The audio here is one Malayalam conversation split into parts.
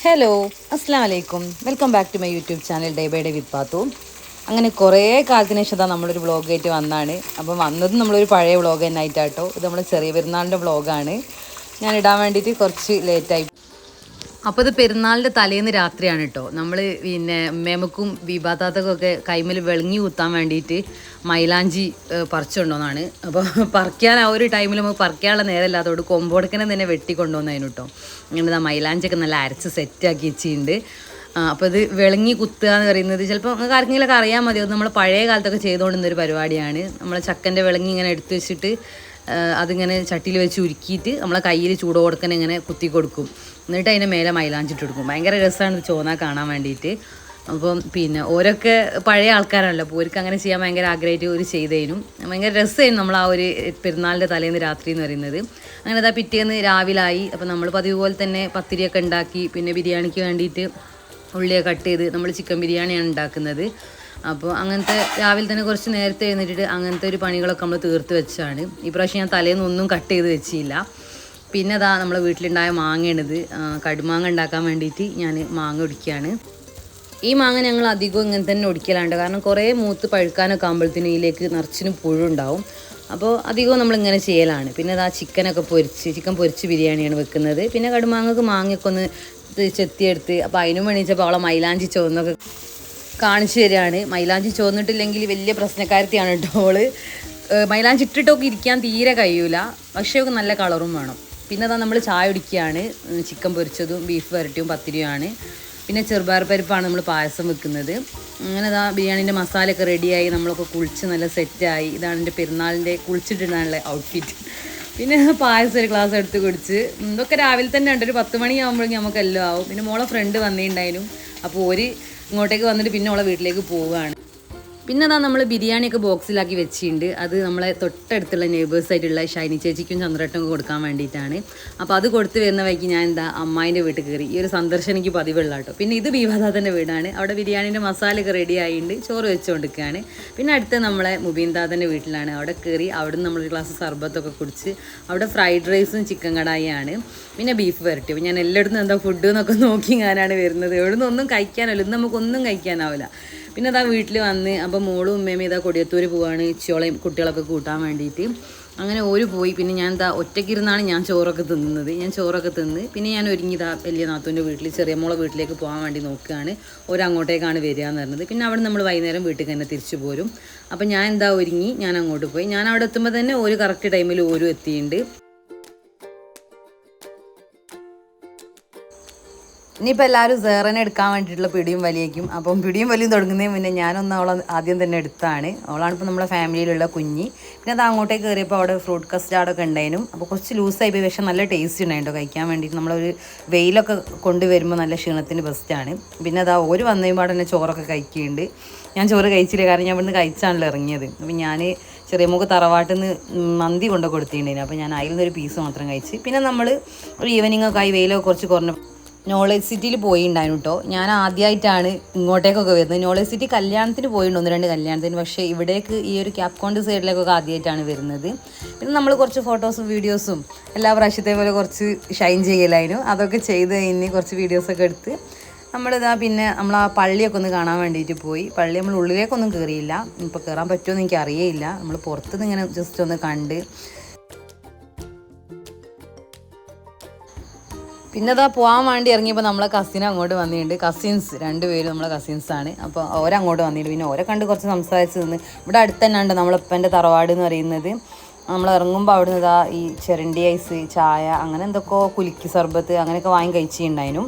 ഹലോ, അസ്സാം വലൈക്കും. Welcome back to my YouTube channel day by day with Pathu. അങ്ങനെ കുറേ കാലത്തിന് ശേഷം നമ്മളൊരു വ്ളോഗായിട്ട് വന്നതാണ്. അപ്പം വന്നത് നമ്മളൊരു പഴയ വ്ളോഗ് തന്നെ ആയിട്ടാട്ടോ. ഇത് നമ്മൾ ചെറിയ പെരുന്നാളിൻ്റെ വ്ളോഗാണ്. ഞാൻ ഇടാൻ വേണ്ടിയിട്ട് കുറച്ച് ലേറ്റായി. അപ്പോൾ ഇത് പെരുന്നാളിൻ്റെ തലേന്ന് രാത്രിയാണ് കേട്ടോ. നമ്മൾ പിന്നെ മേമക്കും വിഭാതാത്തക്കൊക്കെ കൈമൽ വെളുങ്ങി കുത്താൻ വേണ്ടിയിട്ട് മൈലാഞ്ചി പറിച്ചുകൊണ്ടുവന്നാണ്. അപ്പോൾ പറിക്കാൻ ആ ഒരു ടൈമിൽ നമുക്ക് പറിക്കാനുള്ള നേരമില്ലാത്തതുകൊണ്ട് കൊമ്പോടക്കനെ തന്നെ വെട്ടിക്കൊണ്ടുവന്നതിന് കേട്ടോ. അങ്ങനെ മൈലാഞ്ചിയൊക്കെ നല്ല അരച്ച് സെറ്റാക്കി വെച്ചിട്ടുണ്ട്. അപ്പോൾ ഇത് വെളുങ്ങി കുത്തുക എന്ന് പറയുന്നത് ചിലപ്പോൾ നിങ്ങൾക്ക് ആർക്കെങ്കിലുമൊക്കെ അറിയാൻ മതി. അത് നമ്മൾ പഴയ കാലത്തൊക്കെ ചെയ്തുകൊണ്ടിരുന്നൊരു പരിപാടിയാണ്. നമ്മൾ ചക്കൻ്റെ വിളങ്ങി ഇങ്ങനെ എടുത്ത് വെച്ചിട്ട് അതിങ്ങനെ ചട്ടിയിൽ വെച്ച് ഉരുക്കിയിട്ട് നമ്മളെ കയ്യിൽ ചൂടോടക്കനെ ഇങ്ങനെ കുത്തി കൊടുക്കും. എന്നിട്ട് അതിൻ്റെ മേലെ മൈലാഞ്ചിട്ട് കൊടുക്കും. ഭയങ്കര രസമാണ് ഇത് ചോന്നാ കാണാൻ വേണ്ടിയിട്ട്. അപ്പം പിന്നെ ഓരോക്കെ പഴയ ആൾക്കാരാണല്ലോ, അപ്പോൾ ഓർക്ക് അങ്ങനെ ചെയ്യാൻ ഭയങ്കര ആഗ്രഹമായിട്ട് ഒരു ചെയ്തതിനും ഭയങ്കര രസമായിരുന്നു നമ്മൾ ആ ഒരു പെരുന്നാളിൻ്റെ തലേന്ന് രാത്രി എന്ന് പറയുന്നത്. അങ്ങനെ അതാ പിറ്റേന്ന് രാവിലായി. അപ്പോൾ നമ്മൾ പതിവ് പോലെ തന്നെ പത്തിരിയൊക്കെ ഉണ്ടാക്കി. പിന്നെ ബിരിയാണിക്ക് വേണ്ടിയിട്ട് ഉള്ളിയൊക്കെ കട്ട് ചെയ്ത് നമ്മൾ ചിക്കൻ ബിരിയാണിയാണ് ഉണ്ടാക്കുന്നത്. അപ്പോൾ അങ്ങനത്തെ രാവിലെ തന്നെ കുറച്ച് നേരത്തെ എഴുന്നേറ്റിട്ട് അങ്ങനത്തെ ഒരു പണികളൊക്കെ നമ്മൾ തീർത്ത് വെച്ചാണ്. ഈ പ്രാവശ്യം ഞാൻ തലേന്ന് ഒന്നും കട്ട് ചെയ്ത് വെച്ചില്ല. പിന്നെ അതാ നമ്മളെ വീട്ടിലുണ്ടായ മാങ്ങയാണിത്. കടുമാങ്ങ ഉണ്ടാക്കാൻ വേണ്ടിയിട്ട് ഞാൻ മാങ്ങ ഒടിക്കുകയാണ്. ഈ മാങ്ങ ഞങ്ങൾ അധികം ഇങ്ങനെ തന്നെ ഒടിക്കലാണ്ട്. കാരണം കുറേ മൂത്ത് പഴുക്കാനൊക്കെ ആകുമ്പോഴത്തേനും ഇതിലേക്ക് നിറച്ചിനും പുഴുണ്ടാവും. അപ്പോൾ അധികവും നമ്മളിങ്ങനെ ചെയ്യലാണ്. പിന്നെ അതാ ചിക്കൻ പൊരിച്ച് ബിരിയാണിയാണ് വെക്കുന്നത്. പിന്നെ കടുമാങ്ങക്ക് മാങ്ങയൊക്കെ ഒന്ന് ചെത്തിയെടുത്ത് അപ്പോൾ അതിനും വേണിച്ചപ്പോൾ അവളെ മൈലാഞ്ചി ചുവന്നൊക്കെ കാണിച്ചു തരികയാണ്. മൈലാഞ്ചി ചോന്നിട്ടില്ലെങ്കിൽ വലിയ പ്രശ്നക്കാരത്തിയാണ് കേട്ടോ അവള്. മൈലാഞ്ചി ഇട്ടിട്ടൊക്കെ ഇരിക്കാൻ തീരെ കഴിയൂല. പക്ഷേ ഒക്കെ നല്ല കളറും വേണം. പിന്നെ അതാ നമ്മൾ ചായ കുടിക്കുകയാണ്. ചിക്കൻ പൊരിച്ചതും ബീഫ് വരട്ടിയും പത്തിരിയുമാണ്. പിന്നെ ചെറുപയർ പരിപ്പാണ് നമ്മൾ പായസം വെക്കുന്നത്. അങ്ങനെ അതാ ബിരിയാണീൻ്റെ മസാലയൊക്കെ റെഡിയായി. നമ്മളൊക്കെ കുളിച്ച് നല്ല സെറ്റായി. ഇതാണ് എൻ്റെ പെരുന്നാളിൻ്റെ കുളിച്ചിട്ടുള്ള ഔട്ട്ഫിറ്റ്. പിന്നെ പായസം ഒരു ഗ്ലാസ് എടുത്ത് കുടിച്ച് ഇതൊക്കെ രാവിലെ തന്നെ ഉണ്ട്. ഒരു 10 മണിയാകുമ്പോഴേക്കും നമുക്കെല്ലാം ആവും. പിന്നെ മോളെ ഫ്രണ്ട് വന്നിട്ടുണ്ടായിരുന്നു. അപ്പോൾ ഒരു ഇങ്ങോട്ടേക്ക് വന്നിട്ട് പിന്നെ അവളെ വീട്ടിലേക്ക് പോവുകയാണ്. പിന്നെ അതാ നമ്മൾ ബിരിയാണിയൊക്കെ ബോക്സിലാക്കി വെച്ചിട്ടുണ്ട്. അത് നമ്മളെ തൊട്ടടുത്തുള്ള നെയ്ബേഴ്സായിട്ടുള്ള ഷൈനി ചേച്ചിക്കും ചന്ദ്രേട്ടനും കൊടുക്കാൻ വേണ്ടിയിട്ടാണ്. അപ്പോൾ അത് കൊടുത്ത് വരുന്ന വഴിക്ക് ഞാൻ അമ്മായിൻ്റെ വീട്ടിൽ കയറി. ഈ ഒരു സന്ദർശനം എനിക്ക് പതിവുള്ള കേട്ടോ. പിന്നെ ഇത് ബീവാദാത്തൻ്റെ വീടാണ്. അവിടെ ബിരിയാണീൻ്റെ മസാലയൊക്കെ റെഡി ആയിട്ടുണ്ട്. ചോറ് വെച്ചുകൊണ്ടിരിക്കുകയാണ്. പിന്നെ അടുത്ത് നമ്മളെ മുബീൻദാദൻ്റെ വീട്ടിലാണ്. അവിടെ കയറി അവിടുന്ന് നമ്മളൊരു ഗ്ലാസ് സർബത്തൊക്കെ കുടിച്ച് അവിടെ ഫ്രൈഡ് റൈസും ചിക്കൻ കടായിയാണ്. പിന്നെ ബീഫ് വരട്ടി. അപ്പോൾ ഞാൻ എല്ലായിടത്തും എന്താ ഫുഡ് എന്നൊക്കെ നോക്കി ഞാനാണ് വരുന്നത്. എവിടെ നിന്നൊന്നും കഴിക്കാനല്ലോ, ഇന്ന് നമുക്കൊന്നും കഴിക്കാനാവില്ല. പിന്നെ അതാ വീട്ടിൽ വന്ന് അപ്പോൾ മോളും ഉമ്മയും ഇതാ കൊടിയത്തൂർ പോവാണ് ഇച്ചോളയും കുട്ടികളൊക്കെ കൂട്ടാൻ വേണ്ടിയിട്ട്. അങ്ങനെ ഓര് പോയി. പിന്നെ ഞാൻ ഒറ്റയ്ക്കിരുന്നാണ് ഞാൻ ചോറൊക്കെ തിന്നുന്നത്. ഞാൻ ചോറൊക്കെ തിന്ന് പിന്നെ ഞാൻ ഒരുങ്ങിയതാ വലിയ നാത്തൂൻ്റെ വീട്ടിൽ ചെറിയ മോളെ വീട്ടിലേക്ക് പോകാൻ വേണ്ടി നോക്കുകയാണ്. അങ്ങോട്ടേക്കാണ് വരിക എന്ന് പറഞ്ഞത്. പിന്നെ അവിടെ നമ്മൾ വൈകുന്നേരം വീട്ടിൽ തന്നെ തിരിച്ചു പോരും. അപ്പം ഞാൻ ഒരുങ്ങി ഞാൻ അങ്ങോട്ട് പോയി. ഞാൻ അവിടെ എത്തുമ്പോൾ തന്നെ ഒരു കറക്റ്റ് ടൈമിൽ ഓരും എത്തിയിട്ടുണ്ട്. ഇനിയിപ്പോൾ എല്ലാവരും സേറനെ എടുക്കാൻ വേണ്ടിയിട്ടുള്ള പിടിയും വലിയേക്കും. അപ്പം പിടിയും വലിയും തുടങ്ങുന്നതിന് മുന്നേ ഞാനൊന്ന് അവളെ ആദ്യം തന്നെ എടുത്താണ്. അവളാണിപ്പോൾ നമ്മളെ ഫാമിലിയിലുള്ള കുഞ്ഞി. പിന്നെ അത് അങ്ങോട്ടേക്ക് കയറിയപ്പോൾ അവിടെ ഫ്രൂട്ട് കസ്റ്റാർഡൊക്കെ ഉണ്ടായിരുന്നു. അപ്പോൾ കുറച്ച് ലൂസായി പോയി. പക്ഷേ നല്ല ടേസ്റ്റ് ഉണ്ടായിട്ടോ കഴിക്കാൻ വേണ്ടിയിട്ട്. നമ്മളൊരു വെയിലൊക്കെ കൊണ്ടുവരുമ്പോൾ നല്ല ക്ഷീണത്തിന് ബെസ്റ്റാണ്. പിന്നെ അതാ ഒരു വന്നപാട് തന്നെ ചോറൊക്കെ കഴിക്കുന്നുണ്ട്. ഞാൻ ചോറ് കഴിച്ചില്ല, കാരണം ഞാൻ ഇവിടുന്ന് കഴിച്ചാണല്ലോ ഇറങ്ങിയത്. അപ്പം ഞാൻ ചെറിയ മുഖ തറവാട്ടിൽ നിന്ന് മന്തി കൊണ്ട് കൊടുത്തിട്ടുണ്ടായിരുന്നു. അപ്പോൾ ഞാൻ അതിൽ നിന്നൊരു പീസ് മാത്രം കഴിച്ച്. പിന്നെ നമ്മൾ ഒരു ഈവനിങ് ഒക്കെ ആയി, വെയിലൊക്കെ കുറച്ച് കുറഞ്ഞ നോളേജ് സിറ്റിയിൽ പോയിട്ടുണ്ടായിരുന്നു കേട്ടോ. ഞാൻ ആദ്യമായിട്ടാണ് ഇങ്ങോട്ടേക്കൊക്കെ വരുന്നത്. നോളേജ് സിറ്റി കല്യാണത്തിന് പോയിട്ടുണ്ട്, 1-2 കല്യാണത്തിന്. പക്ഷേ ഇവിടേക്ക് ഈ ഒരു ക്യാപ്കോണ്ട് സൈഡിലേക്കൊക്കെ ആദ്യമായിട്ടാണ് വരുന്നത്. പിന്നെ നമ്മൾ കുറച്ച് ഫോട്ടോസും വീഡിയോസും എല്ലാ പ്രാവശ്യത്തെ പോലെ കുറച്ച് ഷൈൻ ചെയ്യലായിരുന്നു. അതൊക്കെ ചെയ്ത് കഴിഞ്ഞ് കുറച്ച് വീഡിയോസൊക്കെ എടുത്ത് നമ്മളിതാ പിന്നെ നമ്മൾ ആ പള്ളിയൊക്കെ ഒന്ന് കാണാൻ വേണ്ടിയിട്ട് പോയി. പള്ളി നമ്മൾ ഉള്ളിലേക്കൊന്നും കയറിയില്ല. ഇപ്പോൾ കയറാൻ പറ്റുമോ എനിക്ക് അറിയില്ല. നമ്മൾ പുറത്തുനിന്ന് ഇങ്ങനെ ജസ്റ്റ് ഒന്ന് കണ്ട് പിന്നെ അതാ പോകാൻ വേണ്ടി ഇറങ്ങിയപ്പോൾ നമ്മളെ കസിൻ അങ്ങോട്ട് വന്നിട്ടുണ്ട്. കസിൻസ് 2 പേരും നമ്മളെ കസിൻസാണ്. അപ്പോൾ അവരങ്ങോട്ട് വന്നിട്ട് പിന്നെ ഓരെ കണ്ട് കുറച്ച് സംസാരിച്ച് നിന്ന്. ഇവിടെ അടുത്ത് തന്നെ ഉണ്ട് നമ്മളപ്പൻ്റെ തറവാട് എന്ന് പറയുന്നത്. നമ്മൾ ഇറങ്ങുമ്പോൾ അവിടെ നിന്ന് ഈ ചെരണ്ടി ഐസ്, ചായ, അങ്ങനെ എന്തൊക്കെയോ കുലുക്കി സർബത്ത് അങ്ങനെയൊക്കെ വാങ്ങി കഴിച്ചിട്ടുണ്ടായിരുന്നു.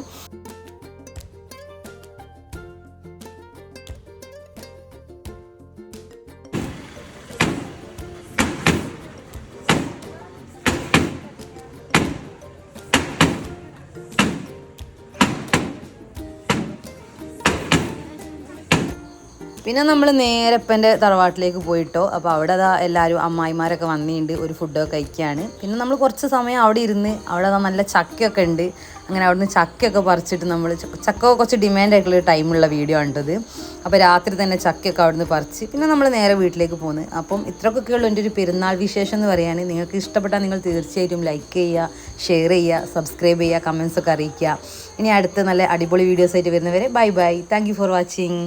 പിന്നെ നമ്മൾ നേരെ ഇപ്പൻ്റെ തറവാട്ടിലേക്ക് പോയിട്ടോ. അപ്പോൾ അവിടെ അതാ എല്ലാവരും അമ്മായിമാരൊക്കെ വന്നിട്ടുണ്ട്, ഒരു ഫുഡൊക്കെ കഴിക്കുകയാണ്. പിന്നെ നമ്മൾ കുറച്ച് സമയം അവിടെ ഇരുന്ന് അവിടെ നല്ല ചക്കയൊക്കെ ഉണ്ട്. അങ്ങനെ അവിടുന്ന് ചക്കയൊക്കെ പറിച്ചിട്ട് നമ്മൾ ചക്ക കുറച്ച് ഡിമാൻഡ് ആയിട്ടുള്ള ടൈമുള്ള വീഡിയോ ആണിട്ടത്. അപ്പോൾ രാത്രി തന്നെ ചക്കയൊക്കെ അവിടുന്ന് പറിച്ച് പിന്നെ നമ്മൾ നേരെ വീട്ടിലേക്ക് പോകുന്നത്. അപ്പം ഇത്രയൊക്കെയുള്ള എൻ്റെ ഒരു പെരുന്നാൾ വിശേഷം എന്ന് പറയാൻ. നിങ്ങൾക്ക് ഇഷ്ടപ്പെട്ടാൽ നിങ്ങൾ തീർച്ചയായിട്ടും ലൈക്ക് ചെയ്യുക, ഷെയർ ചെയ്യുക, സബ്സ്ക്രൈബ് ചെയ്യുക, കമൻസൊക്കെ അറിയിക്കുക. ഇനി അടുത്ത നല്ല അടിപൊളി വീഡിയോസായിട്ട് വരുന്നവരെ bye bye. Thank you for watching.